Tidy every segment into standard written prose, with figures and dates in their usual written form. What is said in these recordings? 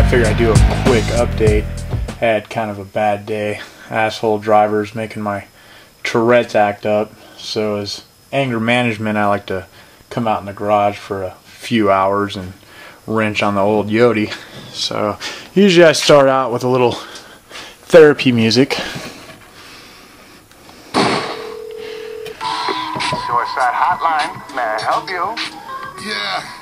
figured I'd do a quick update. Had kind of a bad day. Asshole drivers making my Tourette's act up. So as anger management, I like to come out in the garage for a few hours and wrench on the old Yodi. So usually I start out with a little therapy music. Suicide hotline, may I help you? Yeah.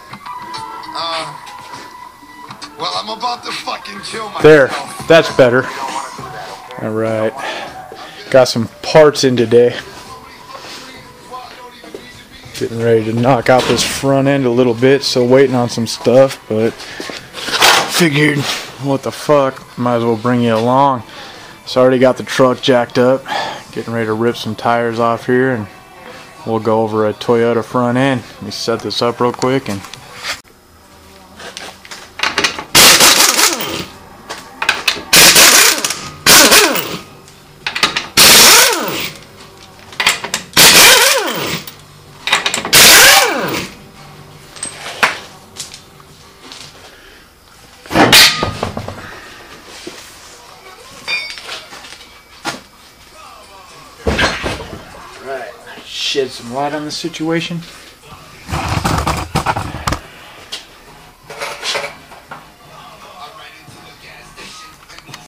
Well, I'm about to fucking kill myself. There, that's better. Alright. Got some parts in today. Getting ready to knock out this front end a little bit, still waiting on some stuff, but figured, what the fuck, might as well bring you along. So I already got the truck jacked up, getting ready to rip some tires off here, and we'll go over a Toyota front end. Let me set this up real quick and shed some light on the situation.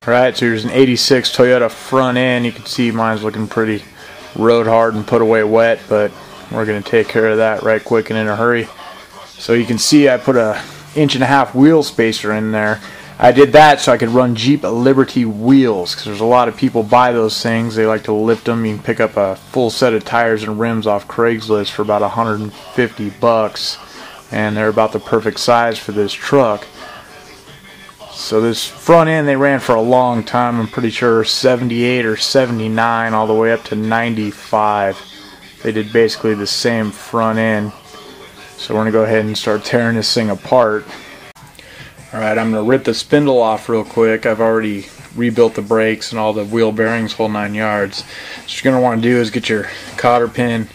Alright, so here's an 86 Toyota front end. You can see mine's looking pretty road hard and put away wet, but we're going to take care of that right quick and in a hurry. So you can see I put a 1.5-inch wheel spacer in there. I did that so I could run Jeep Liberty wheels, because there's a lot of people buy those things. They like to lift them. You can pick up a full set of tires and rims off Craigslist for about $150, and they're about the perfect size for this truck. So this front end they ran for a long time. I'm pretty sure 78 or 79 all the way up to 95. They did basically the same front end. So we're going to go ahead and start tearing this thing apart. Alright, I'm going to rip the spindle off real quick. I've already rebuilt the brakes and all the wheel bearings, whole 9 yards. So what you're going to want to do is get your cotter pin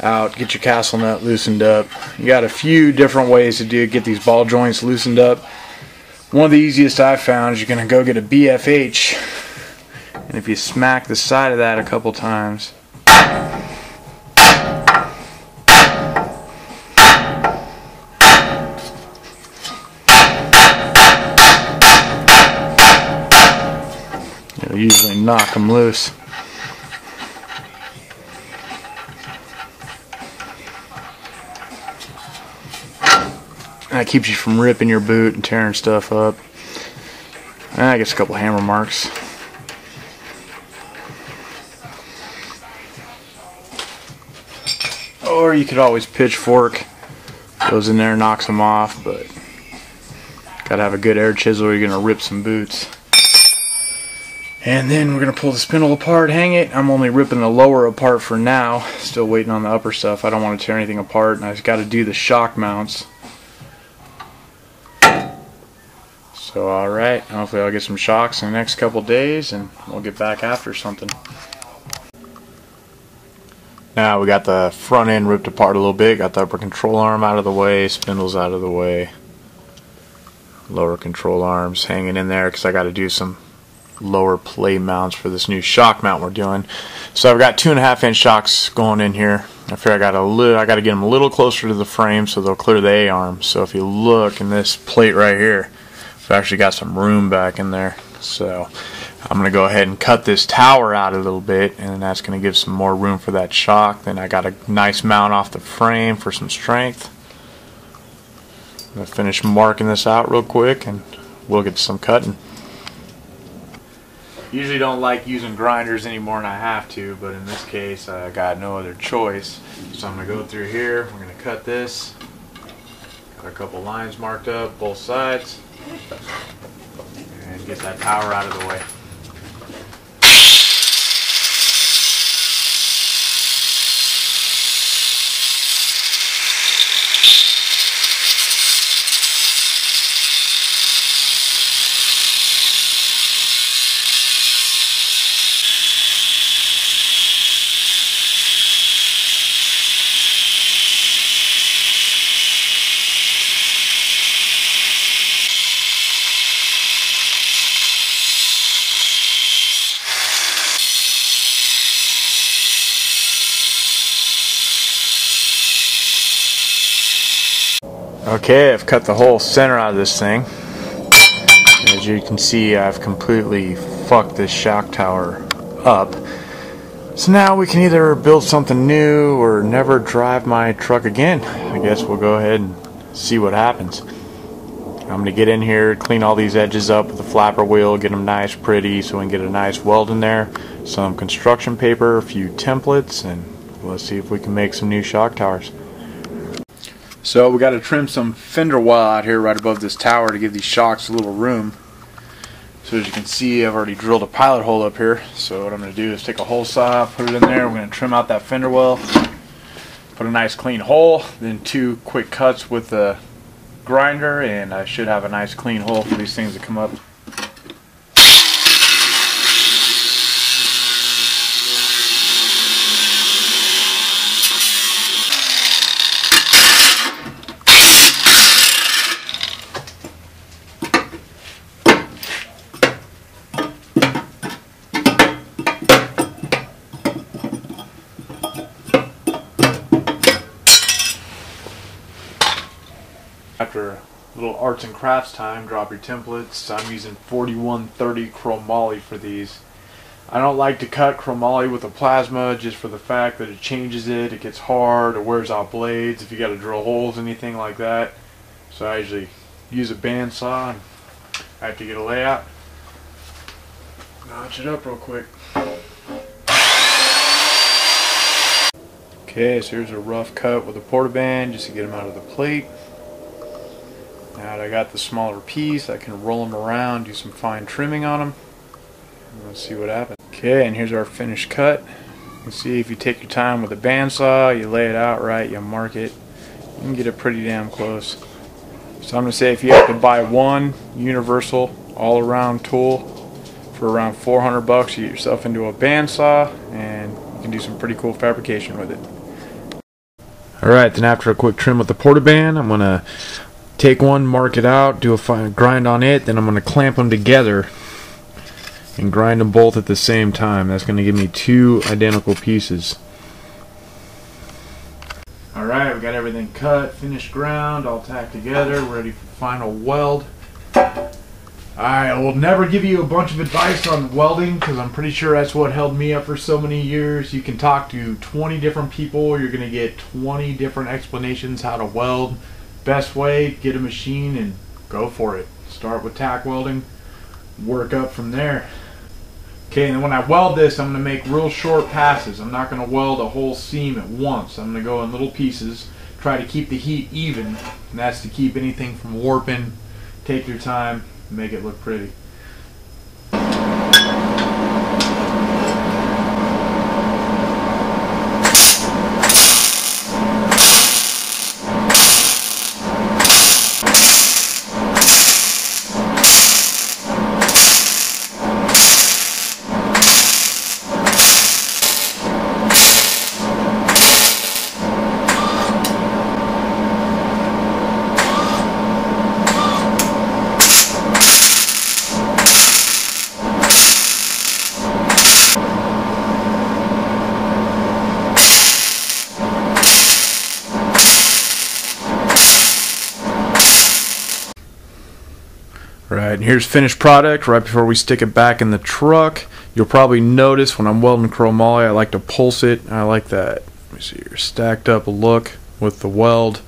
out, get your castle nut loosened up. You got a few different ways to get these ball joints loosened up. One of the easiest I've found is you're going to go get a BFH, and if you smack the side of that a couple times, it'll usually knock them loose. That keeps you from ripping your boot and tearing stuff up. And I guess a couple hammer marks. Or you could always pitchfork. Goes in there, knocks them off, but gotta have a good air chisel or you're gonna rip some boots. And then we're going to pull the spindle apart, hang it. I'm only ripping the lower apart for now. Still waiting on the upper stuff. I don't want to tear anything apart. And I've got to do the shock mounts. So alright, hopefully I'll get some shocks in the next couple days and we'll get back after something. Now we got the front end ripped apart a little bit. Got the upper control arm out of the way, spindles out of the way. Lower control arms hanging in there because I got to do some lower play mounts for this new shock mount we're doing. So I've got 2.5-inch shocks going in here. I figure I got to get them a little closer to the frame so they'll clear the A-arm. So if you look in this plate right here, I've actually got some room back in there. So I'm going to go ahead and cut this tower out a little bit, and that's going to give some more room for that shock. Then I got a nice mount off the frame for some strength. I'm going to finish marking this out real quick and we'll get some cutting. Usually don't like using grinders anymore than I have to, but in this case I got no other choice. So I'm going to go through here, we're going to cut this. Got a couple lines marked up, both sides, and get that tower out of the way. Okay, I've cut the whole center out of this thing. As you can see, I've completely fucked this shock tower up. So now we can either build something new or never drive my truck again. I guess we'll go ahead and see what happens. I'm going to get in here, clean all these edges up with the flapper wheel, get them nice, pretty, so we can get a nice weld in there, some construction paper, a few templates, and let's see if we can make some new shock towers. So we got to trim some fender well out here right above this tower to give these shocks a little room. So as you can see, I've already drilled a pilot hole up here. So what I'm going to do is take a hole saw, put it in there, we're going to trim out that fender well, put a nice clean hole, then 2 quick cuts with the grinder, and I should have a nice clean hole for these things to come up. After a little arts and crafts time, drop your templates. I'm using 4130 chromoly for these. I don't like to cut chromoly with a plasma just for the fact that it changes it gets hard, it wears out blades if you got to drill holes, anything like that. So I usually use a bandsaw and I have to get a layout. Notch it up real quick. Okay, so here's a rough cut with a portaband just to get them out of the plate. Now that I got the smaller piece, I can roll them around, do some fine trimming on them. Let's see what happens. Okay, and here's our finished cut. You can see if you take your time with a bandsaw, you lay it out right, you mark it, you can get it pretty damn close. So I'm going to say if you have to buy one universal all-around tool for around 400 bucks, you get yourself into a bandsaw and you can do some pretty cool fabrication with it. Alright, then after a quick trim with the portaband, I'm going to take one, mark it out, do a fine grind on it, then I'm going to clamp them together and grind them both at the same time. That's going to give me 2 identical pieces. Alright, we got everything cut, finished ground, all tacked together, ready for final weld. Alright, I will never give you a bunch of advice on welding because I'm pretty sure that's what held me up for so many years. You can talk to 20 different people, you're going to get 20 different explanations how to weld. Best way, get a machine and go for it. Start with tack welding, work up from there. Okay, and then when I weld this, I'm going to make real short passes. I'm not going to weld a whole seam at once. I'm going to go in little pieces, try to keep the heat even, and that's to keep anything from warping. Take your time, make it look pretty. Right, and here's finished product right before we stick it back in the truck. You'll probably notice when I'm welding chromoly, I like to pulse it. I like that, let me see here, stacked up look with the weld.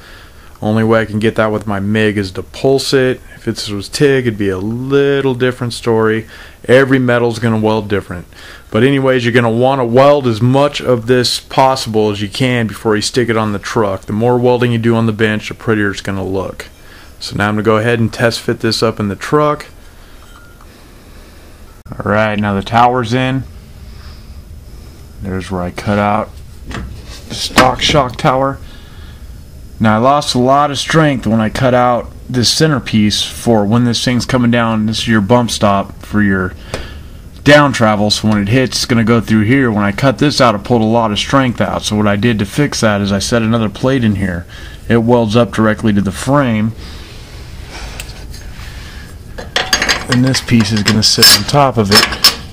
Only way I can get that with my MIG is to pulse it. If this was TIG, it'd be a little different story. Every metal's going to weld different. But anyways, you're going to want to weld as much of this possible as you can before you stick it on the truck. The more welding you do on the bench, the prettier it's going to look. So now I'm going to go ahead and test fit this up in the truck. Alright, now the tower's in. There's where I cut out the stock shock tower. Now I lost a lot of strength when I cut out this centerpiece for when this thing's coming down. This is your bump stop for your down travel, so when it hits it's going to go through here. When I cut this out, it pulled a lot of strength out. So what I did to fix that is I set another plate in here. It welds up directly to the frame. And this piece is going to sit on top of it.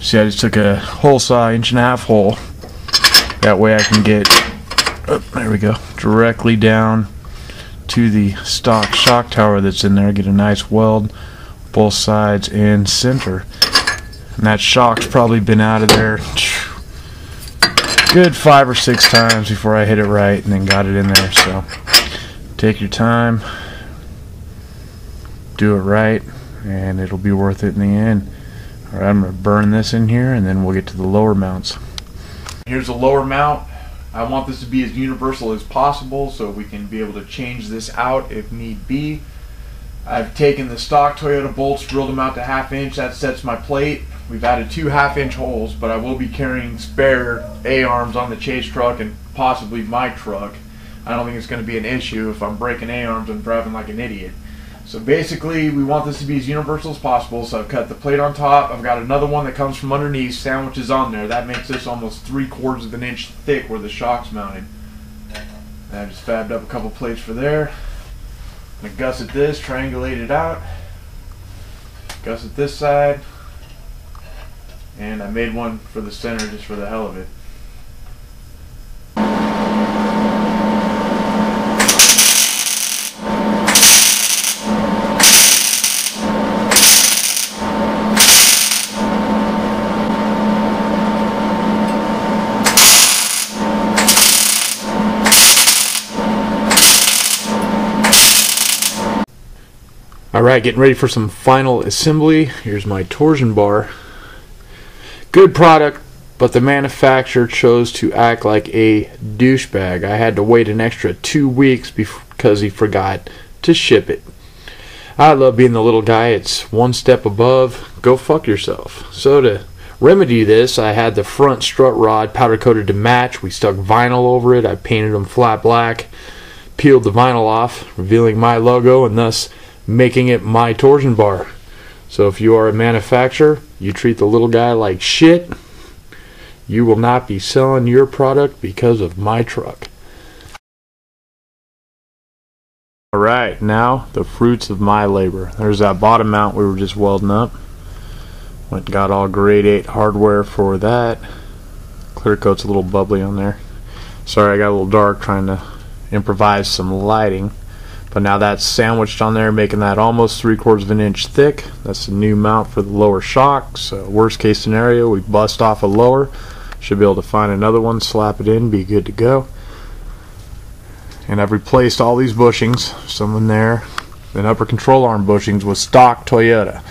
See, I just took a hole saw, 1.5 hole. That way I can get, oh, there we go, directly down to the stock shock tower that's in there. Get a nice weld both sides and center. And that shock's probably been out of there good 5 or 6 times before I hit it right and then got it in there. So take your time, do it right, and it'll be worth it in the end. Alright, I'm going to burn this in here and then we'll get to the lower mounts. Here's the lower mount. I want this to be as universal as possible so we can be able to change this out if need be. I've taken the stock Toyota bolts, drilled them out to 1/2 inch. That sets my plate. We've added 2 1/2 inch holes, but I will be carrying spare A-arms on the chase truck and possibly my truck. I don't think it's going to be an issue. If I'm breaking A-arms, I'm driving like an idiot. So basically, we want this to be as universal as possible. So I've cut the plate on top. I've got another one that comes from underneath, sandwiches on there. That makes this almost 3/4 of an inch thick where the shock's mounted. And I just fabbed up a couple plates for there. I'm going to gusset this, triangulate it out. Gusset this side. And I made one for the center just for the hell of it. Alright, getting ready for some final assembly. Here's my torsion bar. Good product, but the manufacturer chose to act like a douchebag. I had to wait an extra 2 weeks because he forgot to ship it. I love being the little guy. It's one step above. Go fuck yourself. So to remedy this, I had the front strut rod powder coated to match. We stuck vinyl over it. I painted them flat black, peeled the vinyl off, revealing my logo and thus making it my torsion bar. So if you are a manufacturer, you treat the little guy like shit, you will not be selling your product because of my truck. Alright, now the fruits of my labor. There's that bottom mount we were just welding up. Went and got all grade 8 hardware for that. Clear coat's a little bubbly on there. Sorry, I got a little dark trying to improvise some lighting. But now that's sandwiched on there, making that almost 3/4 of an inch thick. That's the new mount for the lower shock. So worst case scenario, we bust off a lower. Should be able to find another one, slap it in, be good to go. And I've replaced all these bushings, some in there, and upper control arm bushings with stock Toyota.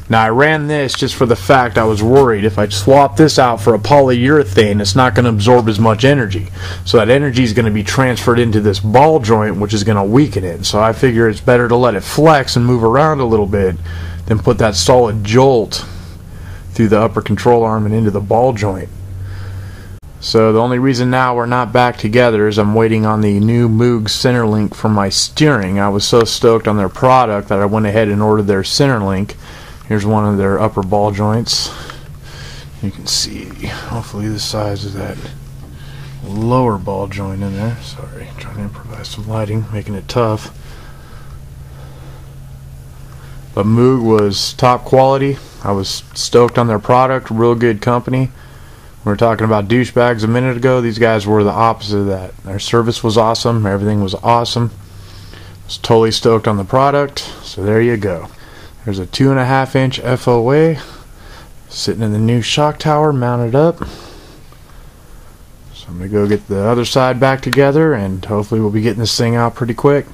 Now I ran this just for the fact I was worried if I swap this out for a polyurethane, it's not going to absorb as much energy. So that energy is going to be transferred into this ball joint, which is going to weaken it. So I figure it's better to let it flex and move around a little bit than put that solid jolt through the upper control arm and into the ball joint. So the only reason now we're not back together is I'm waiting on the new Moog center link for my steering. I was so stoked on their product that I went ahead and ordered their center link. Here's one of their upper ball joints. You can see hopefully the size of that lower ball joint in there. Sorry, trying to improvise some lighting, making it tough. But Moog was top quality. I was stoked on their product, real good company. We were talking about douchebags a minute ago. These guys were the opposite of that. Their service was awesome, everything was awesome. I was totally stoked on the product, so there you go. There's a 2.5 inch FOA sitting in the new shock tower mounted up. So I'm going to go get the other side back together and hopefully we'll be getting this thing out pretty quick.